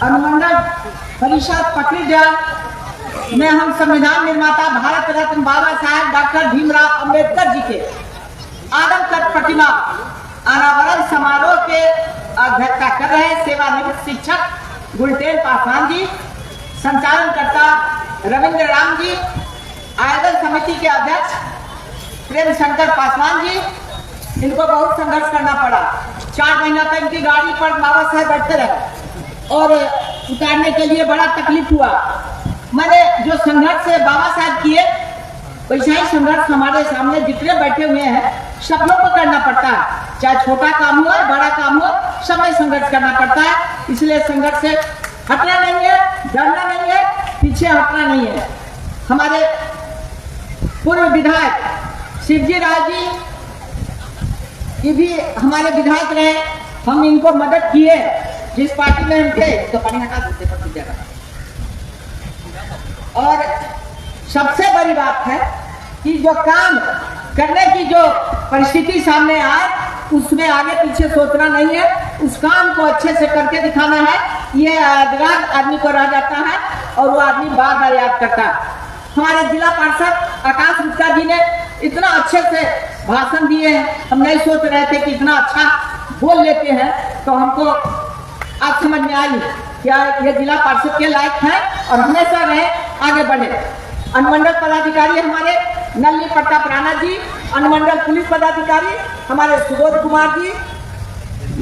अनुमंडल परिषद पकड़ीजाल में हम संविधान निर्माता भारत रत्न बाबा साहेब डॉक्टर भीमराव अंबेडकर जी के आदमकद प्रतिमा अनावरण समारोह के अध्यक्षता कर रहे हैं सेवानिवृत्त शिक्षक गुलटेन पासवान जी, संचालनकर्ता रविंद्र राम जी, आयोजन समिति के अध्यक्ष प्रेम शंकर पासवान जी। इनको बहुत संघर्ष करना पड़ा, 4 महीना तक इनकी गाड़ी पर बाबा साहेब बैठते रहे और उतारने के लिए बड़ा तकलीफ हुआ। मैंने जो संघर्ष से बाबा साहब किए वैसा ही संघर्ष हमारे सामने जितने बैठे हुए हैं सब लोग को करना पड़ता है, चाहे छोटा काम हो बड़ा काम हो, सब में संघर्ष करना पड़ता है। इसलिए संघर्ष से हटना नहीं है, डरना नहीं है, पीछे हटना नहीं है। हमारे पूर्व विधायक शिवजी राय जी ये भी हमारे विधायक रहे, हम इनको मदद किए जिस पार्टी में हम थे, तो पानी हटा देते पर जगह। और सबसे बड़ी बात है कि जो काम करने की जो परिस्थिति सामने आए उसमें आगे पीछे सोचना नहीं है, उस काम को अच्छे से करके दिखाना है। ये यादगार आदमी को रह जाता है और वो आदमी बार बार याद करता है। हमारे जिला पार्षद आकाश गुप्ता जी ने इतना अच्छे से भाषण दिए हैं, हम नहीं सोच रहे थे कि इतना अच्छा बोल लेते हैं, तो हमको आज समझ में आई क्या ये जिला पार्षद के लायक है और हमेशा रहे, आगे बढ़े। अनुमंडल पदाधिकारी हमारे नलिनी प्रताप राणा जी, अनुमंडल पुलिस पदाधिकारी हमारे सुबोध कुमार जी,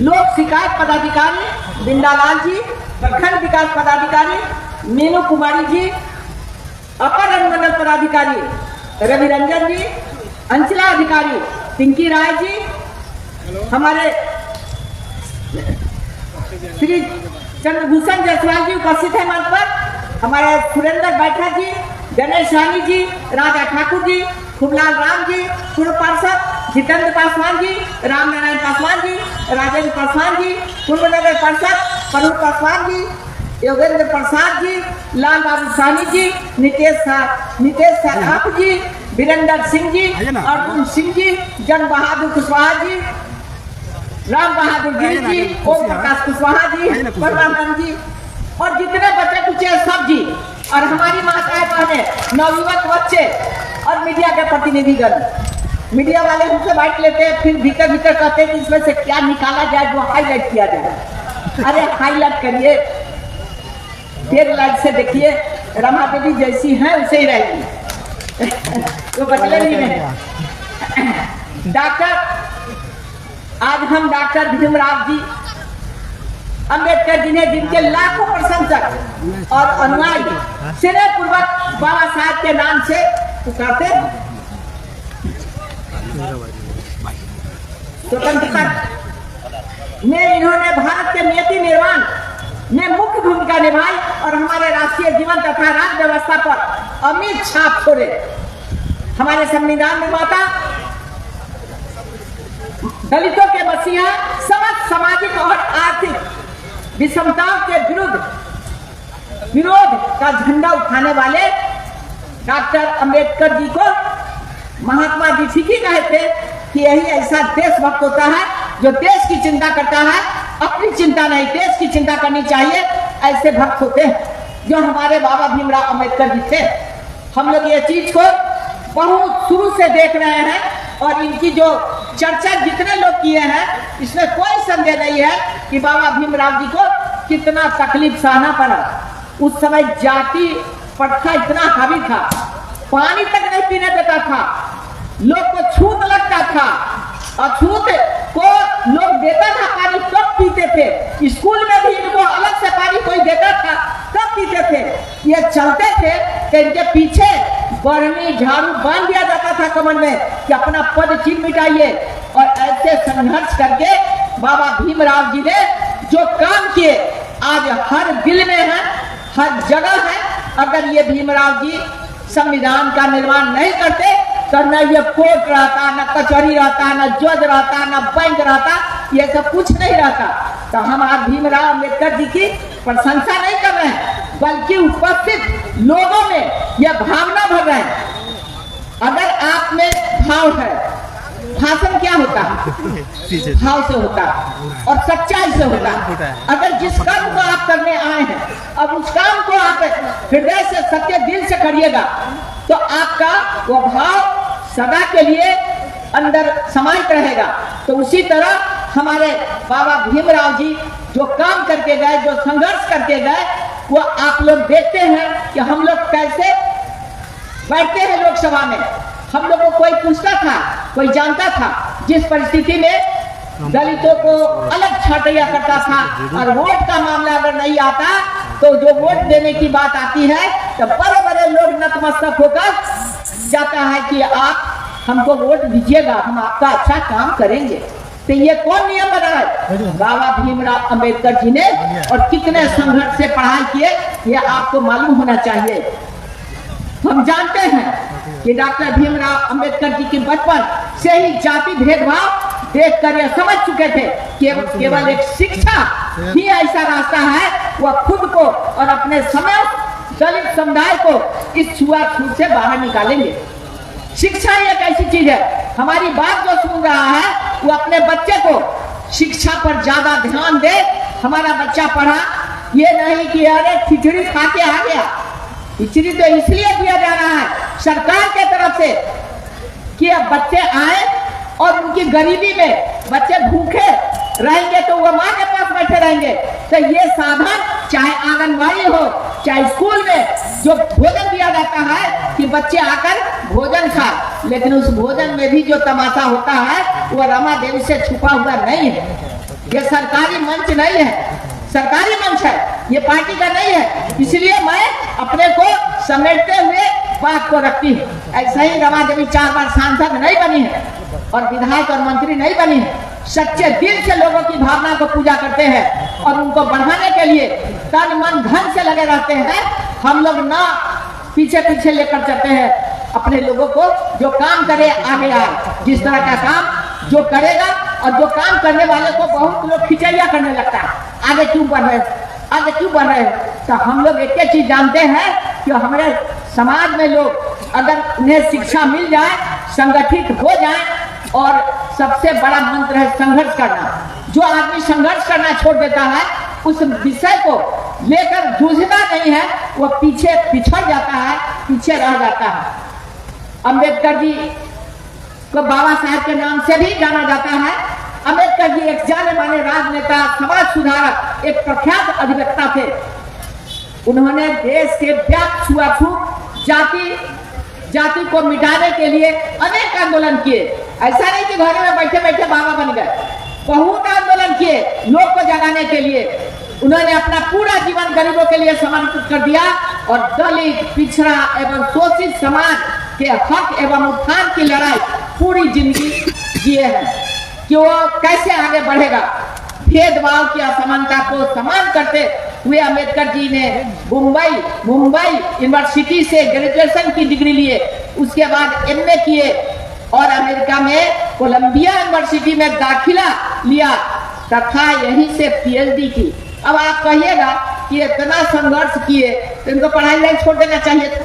लोक शिकायत पदाधिकारी बिंदालाल जी, प्रखंड विकास पदाधिकारी मीनू कुमारी जी, अपर अनुमंडल पदाधिकारी रवि रंजन जी, अंचला अधिकारी पिंकी राय जी, हमारे श्री चंद्रभूषण जायसवाल जी उपस्थित है मंच पर, हमारे सुरेंद्र बैठा जी, गणेश रानी जी, राजा ठाकुर जी, खूबलाल राम जी, पूर्व पार्षद जितेंद्र पासवान जी, राम नारायण पासवान जी, राजेंद्र पासवान जी, पूर्व नगर पार्षद परूर पासवान जी, योगेंद्र प्रसाद जी, लाल बाबू सानी जी, नितेश साहब जी, वीरेंद्र सिंह जी, अर्जुन सिंह जी, जन बहादुर कुशवाहा जी, राम बहादुर गिरी जी, ओम प्रकाश कुशवाहा जी, परमानंद जी और जितने बच्चे कुछ सब जी, और हमारी माताएं बहने, नवयुवक बच्चे और मीडिया के प्रतिनिधिगण। मीडिया वाले हमसे बाइट लेते हैं, फिर भीतर भीतर कहते हैं कि इसमें से क्या निकाला जाए जो हाईलाइट किया जाए। अरे हाईलाइट करिए, 1.5 लाइट से देखिए, रमा देवी जैसी हैं उसे ही रहेगी, वो बदले ही नहीं। डॉक्टर आज हम डॉक्टर भीमराव जी अंबेडकर जी ने जिनके लाखों प्रशंसक और अनुयायी स्नेह पूर्वक बाबा साहब के नाम से पुकारते हैं। स्वतंत्रता में इन्होंने भारत के नीति निर्माण में मुख्य भूमिका निभाई और हमारे राष्ट्रीय जीवन तथा राज्य व्यवस्था पर अमिट छाप छोड़े। हमारे संविधान निर्माता दलितों के मसीहा, समस्त सामाजिक और आर्थिक विषमताओं के विरोध का झंडा उठाने वाले डॉक्टर अंबेडकर जी को महात्मा जी ठीक ही कहे थे कि यही ऐसा देशभक्त होता है जो देश की चिंता करता है, अपनी चिंता नहीं देश की चिंता करनी चाहिए। ऐसे भक्त होते हैं जो हमारे बाबा भीमराव अंबेडकर जी थे। हम लोग ये चीज को बहुत शुरू से देख रहे हैं और इनकी जो चर्चा जितने लोग किए हैं इसमें कोई संदेह नहीं है कि बाबा भीमराव जी को कितना तकलीफ सहना पड़ा। उस समय जाति प्रथा इतना हावी था, पानी तक नहीं पीने देता था, लोग को छूत लगता था, अछूत को लोग देता था पानी तब पीते थे। स्कूल में भी इनको अलग से पानी कोई देता था तब पीते थे। ये चलते थे कि इनके पीछे बरनी झाड़ू बांध दिया जाता था कमर में कि अपना पद चिन्ह मिटाइए। और ऐसे संघर्ष करके बाबा भीमराव जी ने जो काम किए आज हर दिल में है, हर जगह है। अगर ये भीमराव जी संविधान का निर्माण नहीं करते तो न ये कोर्ट रहता, न कचहरी रहता, न जज रहता, न बैंक रहता, ये सब कुछ नहीं रहता। तो हम आज भीमराव अंबेडकर जी की प्रशंसा नहीं कर रहे हैं, बल्कि उपस्थित लोगों में यह भावना भर रहे हैं। अगर आप में भाव है, भाषण क्या होता है? भाव से होता है और सच्चाई से होता है। अगर जिस काम को आप करने आए हैं, अब उस काम को आप हृदय से सच्चे दिल से करिएगा तो आपका वो भाव सदा के लिए अंदर समाहित रहेगा। तो उसी तरह हमारे बाबा भीमराव जी जो काम करके गए, जो संघर्ष करके गए, वो आप लोग देखते हैं कि हम लोग कैसे बैठते हैं लोकसभा में। हम लोगों को कोई पूछता था, कोई जानता था, जिस परिस्थिति में दलितों को अलग छांटिया करता था और वोट का मामला अगर नहीं आता तो जो वोट देने की बात आती है तो बड़े बड़े लोग नतमस्तक होकर जाता है कि आप हमको वोट दीजिएगा, हम आपका अच्छा काम करेंगे। तो ये कौन नियम बनाया? बाबा भीमराव अंबेडकर जी ने। और कितने संघर्ष से पढ़ाई किए ये आपको मालूम होना चाहिए। हम जानते हैं कि डॉक्टर भीमराव अंबेडकर जी के बचपन से ही जाति भेदभाव देखकर ये समझ चुके थे कि केवल एक शिक्षा ही ऐसा रास्ता है वह खुद को और अपने समय दलित समुदाय को इस छुआछूत से बाहर निकालेंगे। शिक्षा एक ऐसी चीज है, हमारी बात जो सुन रहा है वो अपने बच्चे को शिक्षा पर ज्यादा ध्यान दे। हमारा बच्चा पढ़ा, ये नहीं कि अरे खिचड़ी खा के आ गया। खिचड़ी तो इसलिए दिया जा रहा है सरकार के तरफ से कि अब बच्चे आए और उनकी गरीबी में बच्चे भूखे रहेंगे तो वो माँ के पास बैठे रहेंगे। तो ये साधन चाहे आंगनबाड़ी हो चाहे स्कूल में जो भोजन दिया जाता है कि बच्चे आकर भोजन खाए, लेकिन उस भोजन में भी जो तमाशा होता है वो रमा देवी से छुपा हुआ नहीं है। ये सरकारी मंच नहीं है, सरकारी मंच है, ये पार्टी का नहीं है। इसलिए मैं अपने को समेटते हुए बात को रखती हूँ। ऐसा ही रमा देवी 4 बार सांसद नहीं बनी है और विधायक और मंत्री नहीं बनी है। सच्चे दिल से लोगों की भावना को पूजा करते हैं और उनको बढ़ाने के लिए तन मन धन से लगे रहते हैं। हम लोग ना पीछे पीछे लेकर चलते हैं अपने लोगों को, जो काम करे आगे आए। जिस तरह का काम जो करेगा और जो काम करने वाले को बहुत लोग खिचैया करने लगता है, आगे क्यों बढ़ रहे, आगे क्यों बढ़ रहे। तो हम लोग एक चीज जानते हैं कि हमारे समाज में लोग अगर उन्हें शिक्षा मिल जाए, संगठित हो जाए, और सबसे बड़ा मंत्र है संघर्ष करना। जो आदमी संघर्ष करना छोड़ देता है, उस विषय को लेकर जूझता नहीं है, वो पीछे पिछड़ जाता है, पीछे रह जाता है। अंबेडकर जी को बाबा साहब के नाम से भी जाना जाता है। अंबेडकर जी एक जाने माने राजनेता, समाज सुधारक, एक प्रख्यात अधिवक्ता थे। उन्होंने देश के व्याप्त छुआछूत जाति को मिटाने के लिए अनेक आंदोलन किए। ऐसा नहीं कि घर में बैठे बैठे बाबा बन गए, बहुत आंदोलन किए लोग को जगाने के लिए। उन्होंने अपना पूरा जीवन गरीबों के लिए समर्पित कर दिया और दलित, पिछड़ा एवं शोषित समाज के हक एवं उत्थान की लड़ाई पूरी जिंदगी जिए हैं कि वो कैसे आगे बढ़ेगा। भेदभाव की असमानता को समान करते हुए अम्बेडकर जी ने मुंबई यूनिवर्सिटी से ग्रेजुएशन की डिग्री लिए, उसके बाद एमए किए और अमेरिका में कोलंबिया यूनिवर्सिटी में दाखिला लिया तथा यहीं से पीएचडी की। अब आप कहिएगा कि इतना संघर्ष किए तो इनको पढ़ाई नहीं छोड़ देना चाहिए था,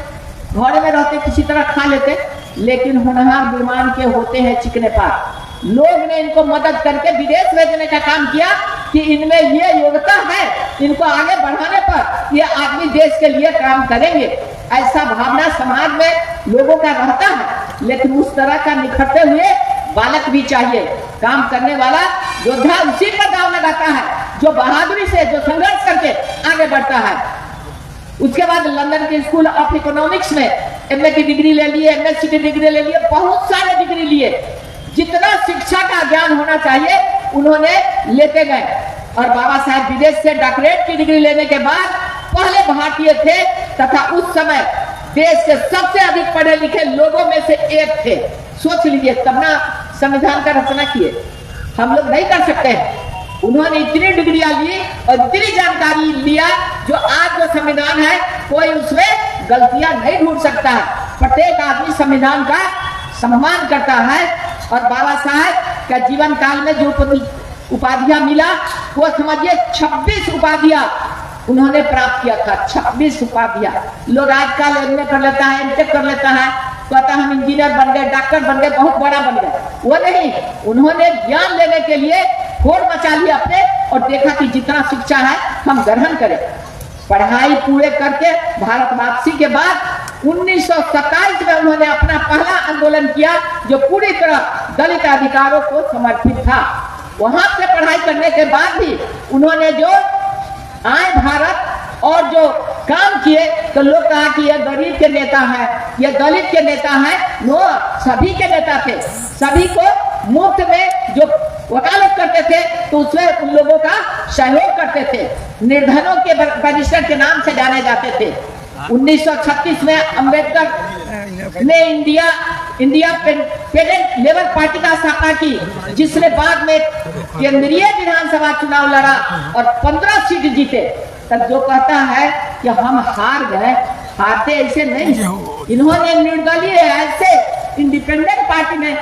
घर में रहते किसी तरह खा लेते। लेकिन होनहार विमान के होते हैं चिकने पार। लोग ने इनको मदद करके विदेश भेजने का काम किया कि इनमें ये योग्यता है, इनको आगे बढ़ाने पर ये आदमी देश के लिए काम करेंगे। ऐसा भावना समाज में लोगों का रहता है, लेकिन उस तरह का निखरते हुए बालक भी चाहिए। काम करने वाला योद्धा उसी पर दाव लगाता है जो बहादुरी से, जो संघर्ष करके आगे बढ़ता है। उसके बाद लंदन के स्कूल ऑफ इकोनॉमिक्स में एमए की डिग्री ले लिए, एमएससी की डिग्री ले लिए, बहुत सारे डिग्री लिए। जितना शिक्षा का ज्ञान होना चाहिए उन्होंने लेते गए। और बाबा साहब विदेश से डॉक्टरेट की डिग्री लेने के बाद पहले भारतीय थे तथा उस समय देश के सबसे अधिक पढ़े लिखे लोगों में से एक थे। सोच लीजिए, तब ना संविधान का रचना किए। हम लोग नहीं कर सकते हैं। उन्होंने इतनी डिग्रियां ली और इतनी जानकारी लिया जो आज जो संविधान है कोई उसमें गलतियां नहीं ढूंढ सकता है। प्रत्येक आदमी संविधान का सम्मान करता है। और बाबा साहब का जीवन काल में जो उपाधियां मिला वो समझिए 26 उपाधियां उन्होंने प्राप्त किया था। 26 उपाधियां। लोग आजकल एमए कर लेता है, एमटेक कर लेता है, कहता हम इंजीनियर बन गए, डॉक्टर बन गए, बहुत बड़ा बन गए। वो नहीं, उन्होंने ज्ञान लेने के लिए घोर मचा लिया अपने और देखा कि जितना शिक्षा है हम ग्रहण करें। पढ़ाई पूरे करके भारत वापसी के बाद 1927 में उन्होंने अपना पहला आंदोलन किया जो पूरी तरह दलित अधिकारों को समर्पित था। वहां से पढ़ाई करने के बाद भी उन्होंने जो आए भारत और जो काम किए तो लोग कहा कि ये गरीब के नेता है, ये दलित के नेता है। नो, सभी के नेता थे, सभी को मुफ्त में जो वकालत करते थे तो उसमें उन लोगों का सहयोग करते थे। निर्धनों के बैरिस्टर के नाम से जाने जाते थे। 1936 में अंबेडकर ने इंडिया पेरेंट लेबर पार्टी का स्थापना की, जिसने बाद में केंद्रीय विधानसभा चुनाव लड़ा और 15 सीट जीते। तब जो कहता है कि हम हार गए, हारते ऐसे नहीं। इन्होंने निर्दलीय ऐसे इंडिपेंडेंट पार्टी में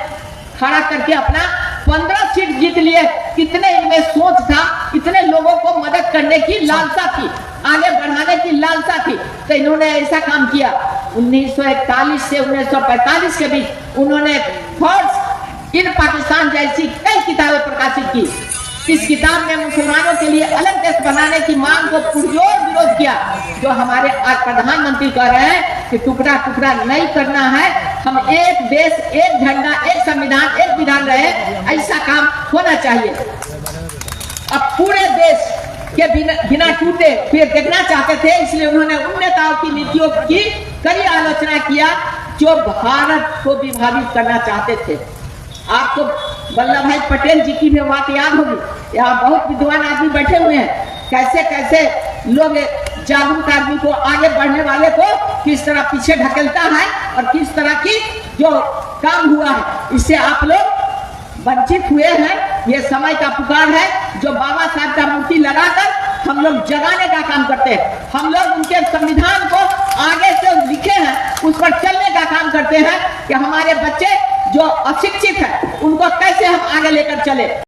खड़ा करके अपना 15 सीट जीत लिए। कितने इनमें सोच था, इतने लोगों को मदद करने की लालसा थी, आगे बढ़ाने की लालसा थी, तो इन्होंने ऐसा काम किया। 1941 से 1945 के बीच उन्होंने थॉट्स इन पाकिस्तान जैसी कई किताबें प्रकाशित की। इस किताब ने मुसलमानों के लिए अलग देश बनाने की मांग को पुरजोर विरोध किया। जो हमारे आज प्रधानमंत्री कह रहे हैं कि टुकड़ा टुकड़ा नहीं करना है, हम एक देश, एक झंडा, एक संविधान, एक विधान रहे, ऐसा काम होना चाहिए। अब पूरे देश के बिना टूटे फिर देखना चाहते थे, इसलिए उन्होंने उन नेताओं की नीतियों की कड़ी आलोचना किया जो भारत को विभाजित करना चाहते थे। आपको वल्लभ भाई पटेल जी की भी बात याद होगी। यहाँ बहुत विद्वान आदमी बैठे हुए हैं, कैसे कैसे लोग जागरूक आदमी को, आगे बढ़ने वाले को किस तरह पीछे ढकेलता है और किस तरह की जो काम हुआ है, इससे आप लोग वंचित हुए हैं। ये समय का पुकार है जो बाबा साहब का मूर्ति लगाकर हम लोग जगाने का काम करते हैं। हम लोग उनके संविधान को आगे से लिखे हैं, उस पर चलने का काम करते हैं कि हमारे बच्चे जो अशिक्षित है उनको कैसे हम आगे लेकर चले।